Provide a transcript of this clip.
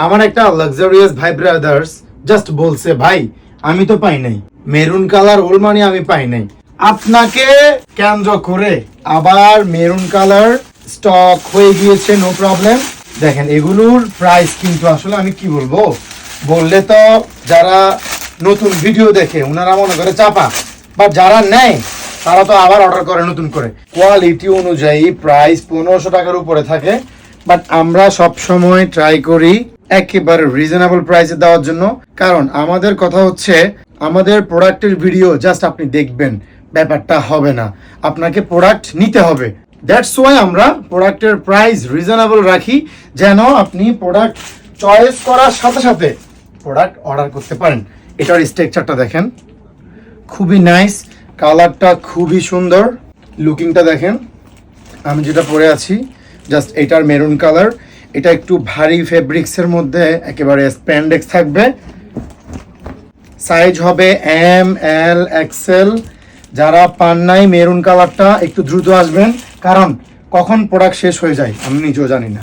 আমার একটা লাক্সারিয়াস ভাই ব্রাদার্স জাস্ট বলছে, ভাই আমি তো পাই নাই মেরুন কালার ওল মানি, আমি পাই নাই। আপনাকে কেন্দ্র করে আবার মেরুন কালার স্টক হয়ে গিয়েছে, নো প্রবলেম। দেখেন এগুলোর প্রাইস কিন্তু আসলে আমি কি বলবো, বললে তো যারা নতুন ভিডিও দেখে ওনারা মনে করে চাপা, বা যারা নেয় তারা তো আবার অর্ডার করে নতুন করে। কোয়ালিটি অনুযায়ী প্রাইস 1500 টাকার উপরে থাকে, বাট আমরা সব সময় ট্রাই করি একেবারে রিজনেবল প্রাইসে দেওয়ার জন্য। কারণ আমাদের কথা হচ্ছে, আমাদের প্রোডাক্টের ভিডিও জাস্ট আপনি দেখবেন, ব্যাপারটা হবে না, আপনাকে প্রোডাক্ট নিতে হবে। দ্যাটস ওয়াই আমরা প্রোডাক্টের প্রাইস রিজনেবল রাখি, যেন আপনি প্রোডাক্ট চয়েস করার সাথে সাথে প্রোডাক্ট অর্ডার করতে পারেন। এটার স্ট্রাকচারটা দেখেন, খুবই নাইস, কালারটা খুবই সুন্দর, লুকিংটা দেখেন। আমি যেটা পরে আছি জাস্ট এটার মেরুন কালার, এটা একটু ভারী ফেব্রিক্সের মধ্যে একেবারে স্প্যান্ডেক্স থাকবে। সাইজ হবে এম, এল, এক্সেল। যারা পান নাই মেরুন কালারটা একটু দ্রুত আসবেন, কারণ কখন প্রোডাক্ট শেষ হয়ে যায় আমি নিজেও জানি না।